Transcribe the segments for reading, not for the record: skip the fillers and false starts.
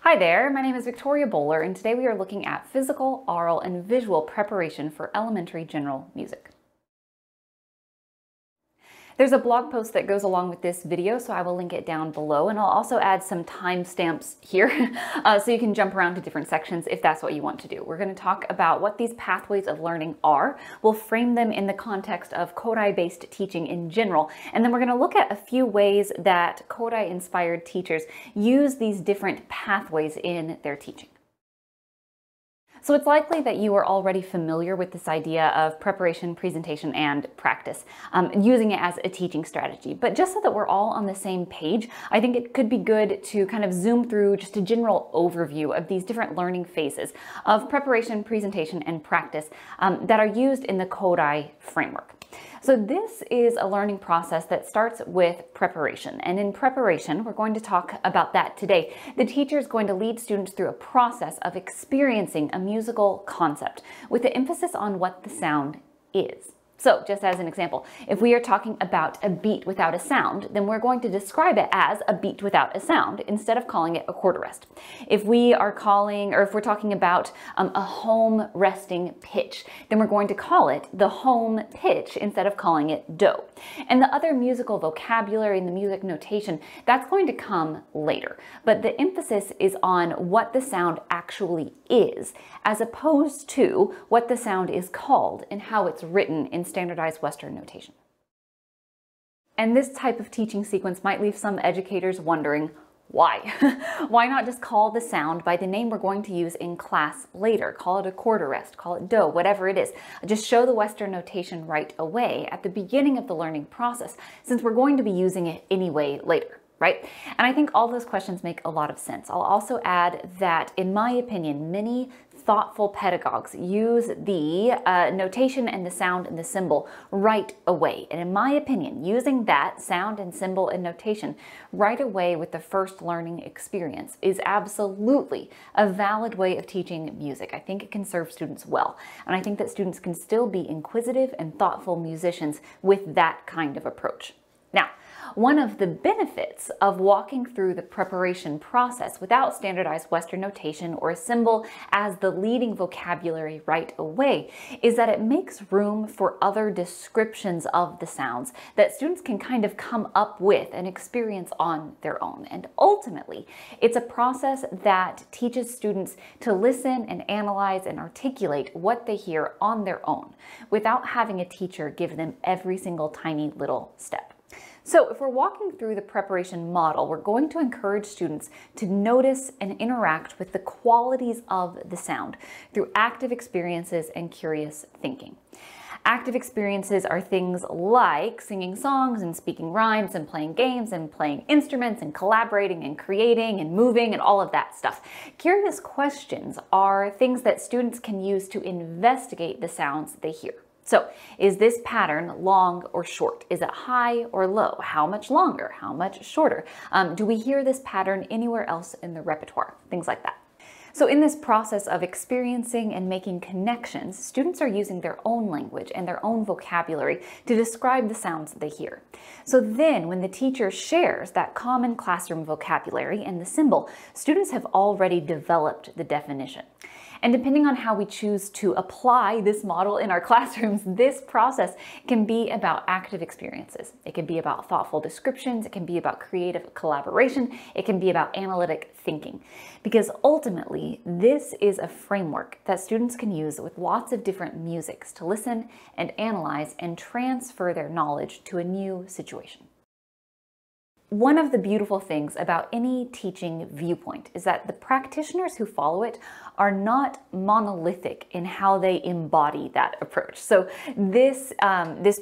Hi there, my name is Victoria Bowler, and today we are looking at physical, aural, and visual preparation for elementary general music. There's a blog post that goes along with this video, so I will link it down below, and I'll also add some timestamps here so you can jump around to different sections if that's what you want to do. We're going to talk about what these pathways of learning are. We'll frame them in the context of Kodaly-based teaching in general, and then we're going to look at a few ways that Kodaly-inspired teachers use these different pathways in their teaching. So it's likely that you are already familiar with this idea of preparation, presentation, and practice, using it as a teaching strategy. But just so that we're all on the same page, I think it could be good to kind of zoom through just a general overview of these different learning phases of preparation, presentation, and practice that are used in the Kodaly framework. So this is a learning process that starts with preparation. And in preparation, we're going to talk about that today. The teacher is going to lead students through a process of experiencing a musical concept with the emphasis on what the sound is. So just as an example, if we are talking about a beat without a sound, then we're going to describe it as a beat without a sound instead of calling it a quarter rest. If we are if we're talking about a home resting pitch, then we're going to call it the home pitch instead of calling it do. And the other musical vocabulary and the music notation, that's going to come later. But the emphasis is on what the sound actually is, as opposed to what the sound is called and how it's written in standardized Western notation. And this type of teaching sequence might leave some educators wondering, why? Why not just call the sound by the name we're going to use in class later? Call it a quarter rest, call it do, whatever it is. Just show the Western notation right away at the beginning of the learning process, since we're going to be using it anyway later. Right? And I think all those questions make a lot of sense. I'll also add that, in my opinion, many thoughtful pedagogues use the notation and the sound and the symbol right away. And in my opinion, using that sound and symbol and notation right away with the first learning experience is absolutely a valid way of teaching music. I think it can serve students well. And I think that students can still be inquisitive and thoughtful musicians with that kind of approach. Now, one of the benefits of walking through the preparation process without standardized Western notation or a symbol as the leading vocabulary right away is that it makes room for other descriptions of the sounds that students can kind of come up with and experience on their own. And ultimately, it's a process that teaches students to listen and analyze and articulate what they hear on their own without having a teacher give them every single tiny little step. So if we're walking through the preparation model, we're going to encourage students to notice and interact with the qualities of the sound through active experiences and curious thinking. Active experiences are things like singing songs and speaking rhymes and playing games and playing instruments and collaborating and creating and moving and all of that stuff. Curious questions are things that students can use to investigate the sounds they hear. So, is this pattern long or short? Is it high or low? How much longer? How much shorter? Do we hear this pattern anywhere else in the repertoire? Things like that. So in this process of experiencing and making connections, students are using their own language and their own vocabulary to describe the sounds they hear. So then when the teacher shares that common classroom vocabulary and the symbol, students have already developed the definition. And depending on how we choose to apply this model in our classrooms, this process can be about active experiences. It can be about thoughtful descriptions. It can be about creative collaboration. It can be about analytic thinking. Because ultimately, this is a framework that students can use with lots of different musics to listen and analyze and transfer their knowledge to a new situation. One of the beautiful things about any teaching viewpoint is that the practitioners who follow it are not monolithic in how they embody that approach. So this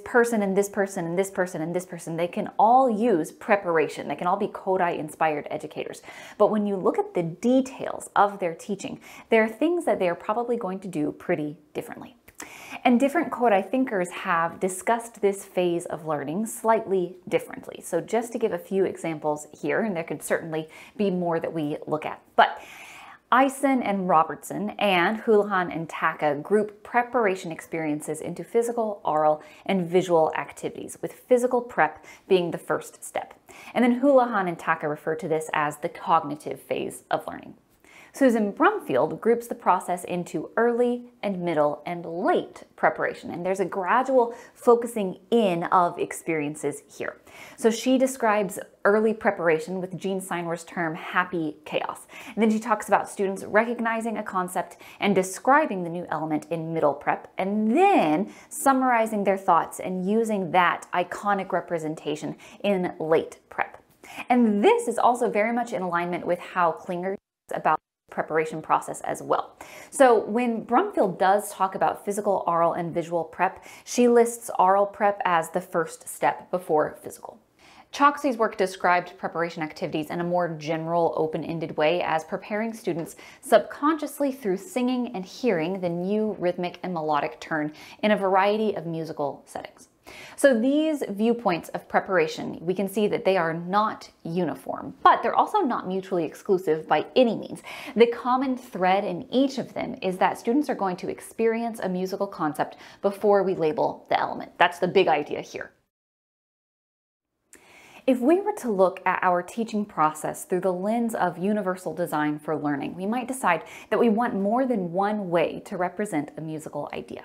person and this person and this person and this person, they can all use preparation. They can all be Kodaly-inspired educators. But when you look at the details of their teaching, there are things that they are probably going to do pretty differently. And different Kodaly thinkers have discussed this phase of learning slightly differently. So just to give a few examples here, and there could certainly be more that we look at. But Eisen and Robertson and Houlihan and Taka group preparation experiences into physical, aural, and visual activities, with physical prep being the first step. And then Houlihan and Taka refer to this as the cognitive phase of learning. Susan Brumfield groups the process into early and middle and late preparation, and there's a gradual focusing in of experiences here. So she describes early preparation with Gene Steinwer's term happy chaos. And then she talks about students recognizing a concept and describing the new element in middle prep, and then summarizing their thoughts and using that iconic representation in late prep. And this is also very much in alignment with how Klinger talks about the preparation process as well. So when Brumfield does talk about physical, aural, and visual prep, she lists aural prep as the first step before physical. Choksy's work described preparation activities in a more general, open-ended way as preparing students subconsciously through singing and hearing the new rhythmic and melodic turn in a variety of musical settings. So these viewpoints of preparation, we can see that they are not uniform, but they're also not mutually exclusive by any means. The common thread in each of them is that students are going to experience a musical concept before we label the element. That's the big idea here. If we were to look at our teaching process through the lens of universal design for learning, we might decide that we want more than one way to represent a musical idea.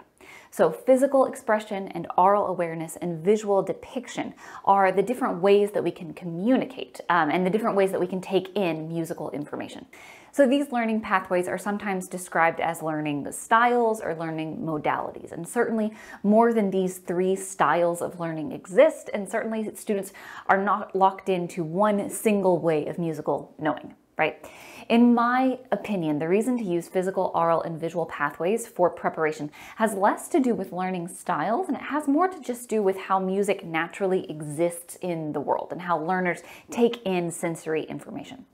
So physical expression and aural awareness and visual depiction are the different ways that we can communicate and the different ways that we can take in musical information. So these learning pathways are sometimes described as learning styles or learning modalities. And certainly more than these three styles of learning exist, and certainly students are not locked into one single way of musical knowing, right? In my opinion, the reason to use physical, aural, and visual pathways for preparation has less to do with learning styles, and it has more to just do with how music naturally exists in the world and how learners take in sensory information.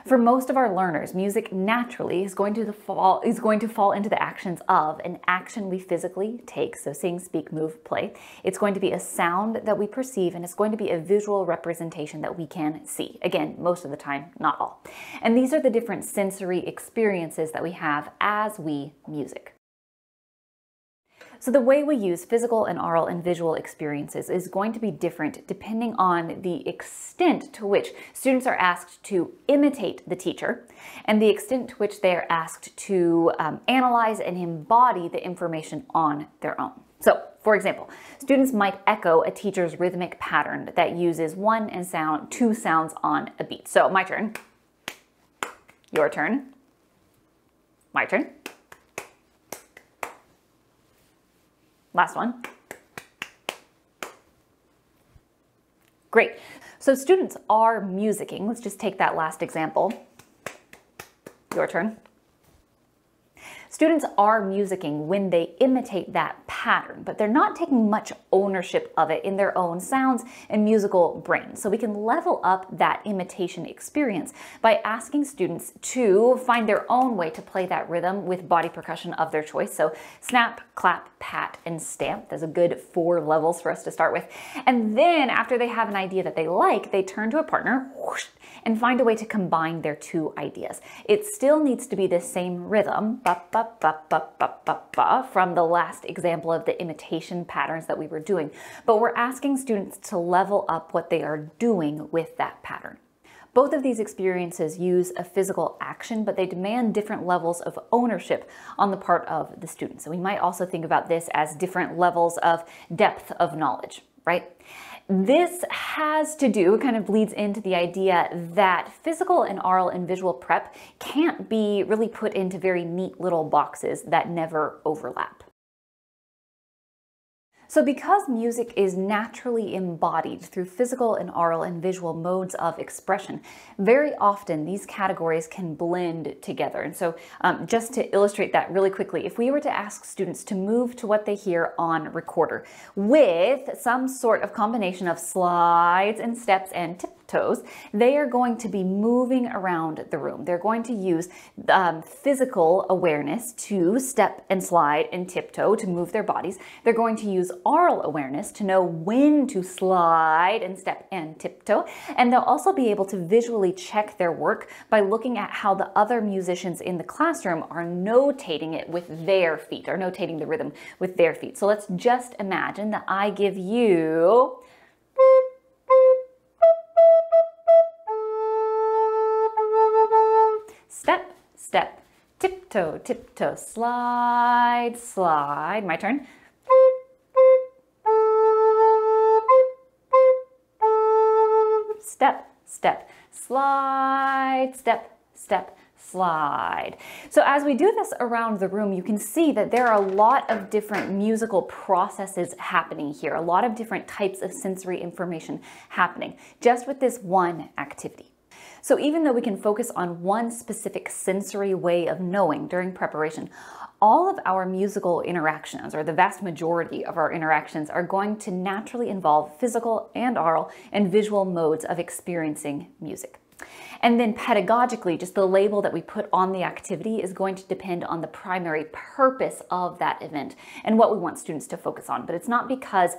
For most of our learners, music naturally is going to fall into the actions of an action we physically take, so sing, speak, move, play. It's going to be a sound that we perceive, and it's going to be a visual representation that we can see. Again, most of the time, not all. And these are the different sensory experiences that we have as we music. So the way we use physical and aural and visual experiences is going to be different depending on the extent to which students are asked to imitate the teacher and the extent to which they are asked to analyze and embody the information on their own. So, for example, students might echo a teacher's rhythmic pattern that uses two sounds on a beat. So, my turn, your turn, my turn. Last one. Great. So students are musicking. Let's just take that last example. Your turn. Students are musicking when they imitate that pattern, but they're not taking much ownership of it in their own sounds and musical brain. So we can level up that imitation experience by asking students to find their own way to play that rhythm with body percussion of their choice. So snap, clap, pat, and stamp. There's a good 4 levels for us to start with. And then after they have an idea that they like, they turn to a partner, whoosh, and find a way to combine their two ideas. It still needs to be the same rhythm, ba, ba, ba, ba, ba, ba, ba, from the last example of the imitation patterns that we were doing, but we're asking students to level up what they are doing with that pattern. Both of these experiences use a physical action, but they demand different levels of ownership on the part of the student. So we might also think about this as different levels of depth of knowledge, right? This has to do, kind of leads into the idea that physical and aural and visual prep can't be really put into very neat little boxes that never overlap. So because music is naturally embodied through physical and aural and visual modes of expression, very often these categories can blend together. And so just to illustrate that really quickly, if we were to ask students to move to what they hear on recorder with some sort of combination of slides and steps and tiptoes, they are going to be moving around the room. They're going to use physical awareness to step and slide and tiptoe to move their bodies. They're going to use aural awareness to know when to slide and step and tiptoe. And they'll also be able to visually check their work by looking at how the other musicians in the classroom are notating it with their feet, or notating the rhythm with their feet. So let's just imagine that I give you step, step, tiptoe, tiptoe, slide, slide. My turn. Step, step, slide, step, step, slide. So as we do this around the room, you can see that there are a lot of different musical processes happening here, a lot of different types of sensory information happening just with this one activity. So even though we can focus on one specific sensory way of knowing during preparation, all of our musical interactions, or the vast majority of our interactions, are going to naturally involve physical and aural and visual modes of experiencing music. And then pedagogically, just the label that we put on the activity is going to depend on the primary purpose of that event and what we want students to focus on. But it's not because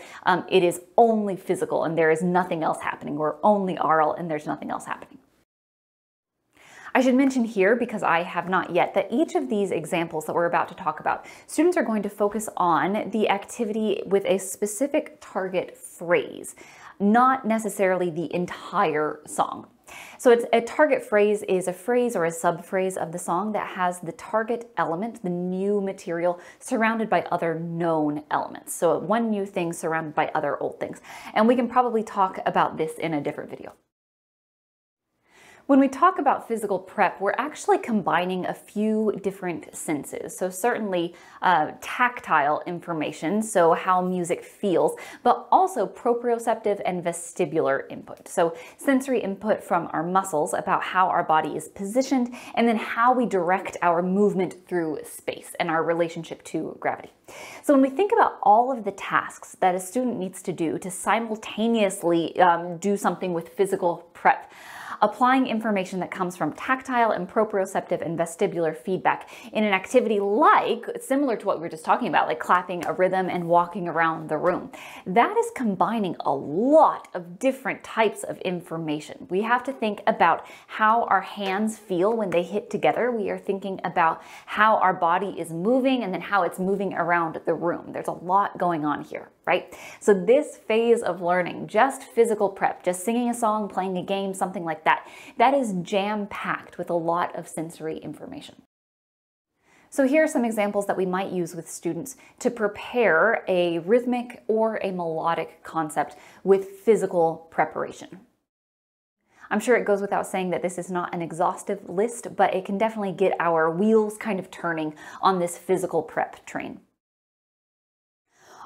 it is only physical and there is nothing else happening, or only aural and there's nothing else happening. I should mention here, because I have not yet, that each of these examples that we're about to talk about, students are going to focus on the activity with a specific target phrase, not necessarily the entire song. So a target phrase is a phrase or a subphrase of the song that has the target element, the new material, surrounded by other known elements. So one new thing surrounded by other old things. And we can probably talk about this in a different video. When we talk about physical prep, we're actually combining a few different senses. So certainly tactile information, so how music feels, but also proprioceptive and vestibular input. So sensory input from our muscles about how our body is positioned, and then how we direct our movement through space and our relationship to gravity. So when we think about all of the tasks that a student needs to do to simultaneously do something with physical prep, applying information that comes from tactile and proprioceptive and vestibular feedback in an activity similar to what we were just talking about, like clapping a rhythm and walking around the room. That is combining a lot of different types of information. We have to think about how our hands feel when they hit together. We are thinking about how our body is moving and then how it's moving around the room. There's a lot going on here, right? So this phase of learning, just physical prep, just singing a song, playing a game, something like that, that is jam-packed with a lot of sensory information. So here are some examples that we might use with students to prepare a rhythmic or a melodic concept with physical preparation. I'm sure it goes without saying that this is not an exhaustive list, but it can definitely get our wheels kind of turning on this physical prep train.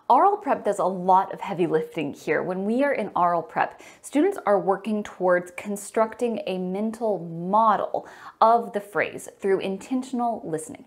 Aural prep does a lot of heavy lifting here. When we are in aural prep, students are working towards constructing a mental model of the phrase through intentional listening.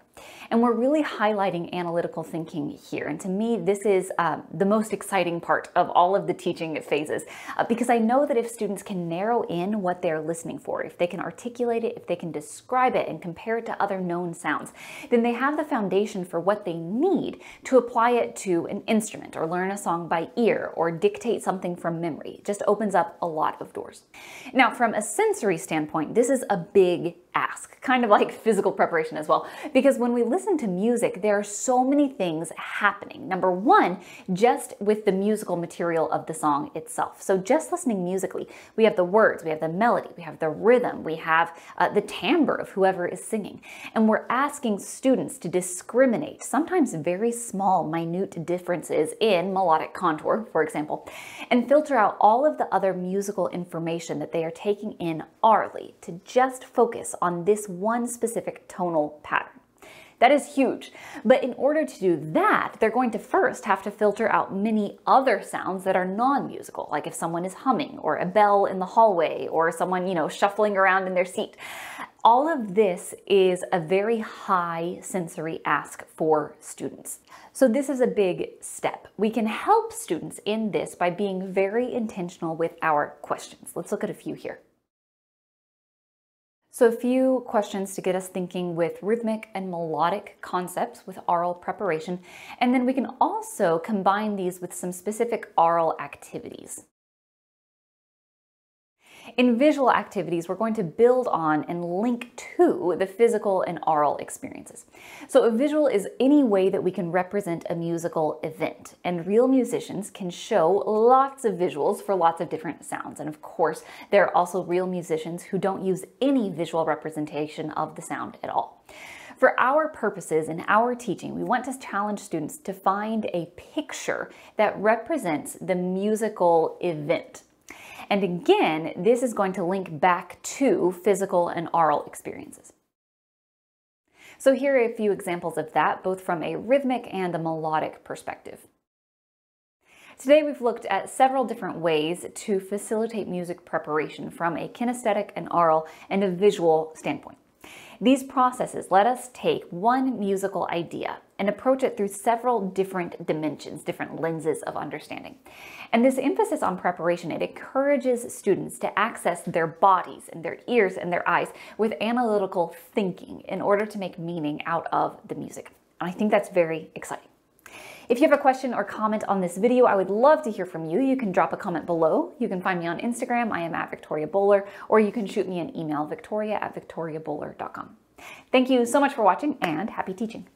And we're really highlighting analytical thinking here. And to me, this is the most exciting part of all of the teaching phases, because I know that if students can narrow in what they're listening for, if they can articulate it, if they can describe it and compare it to other known sounds, then they have the foundation for what they need to apply it to an instrument, or learn a song by ear, or dictate something from memory. It just opens up a lot of doors. Now, from a sensory standpoint, this is a big ask, kind of like physical preparation as well, because when we listen to music, there are so many things happening. Number one, just with the musical material of the song itself. So just listening musically, we have the words, we have the melody, we have the rhythm, we have the timbre of whoever is singing. And we're asking students to discriminate sometimes very small, minute differences in melodic contour, for example, and filter out all of the other musical information that they are taking in aurally to just focus on this one specific tonal pattern. That is huge. But in order to do that, they're going to first have to filter out many other sounds that are non-musical, like if someone is humming, or a bell in the hallway, or someone, shuffling around in their seat. All of this is a very high sensory ask for students. So this is a big step. We can help students in this by being very intentional with our questions. Let's look at a few here. So a few questions to get us thinking with rhythmic and melodic concepts with aural preparation, and then we can also combine these with some specific aural activities. In visual activities, we're going to build on and link to the physical and aural experiences. So a visual is any way that we can represent a musical event, and real musicians can show lots of visuals for lots of different sounds. And of course, there are also real musicians who don't use any visual representation of the sound at all. For our purposes in our teaching, we want to challenge students to find a picture that represents the musical event. And again, this is going to link back to physical and aural experiences. So here are a few examples of that, both from a rhythmic and a melodic perspective. Today we've looked at several different ways to facilitate music preparation from a kinesthetic, an aural, and a visual standpoint. These processes let us take one musical idea and approach it through several different dimensions, different lenses of understanding. And this emphasis on preparation, it encourages students to access their bodies and their ears and their eyes with analytical thinking in order to make meaning out of the music. And I think that's very exciting. If you have a question or comment on this video, I would love to hear from you. You can drop a comment below. You can find me on Instagram. I am @VictoriaBowler, or you can shoot me an email, victoria@victoriabowler.com. Thank you so much for watching, and happy teaching.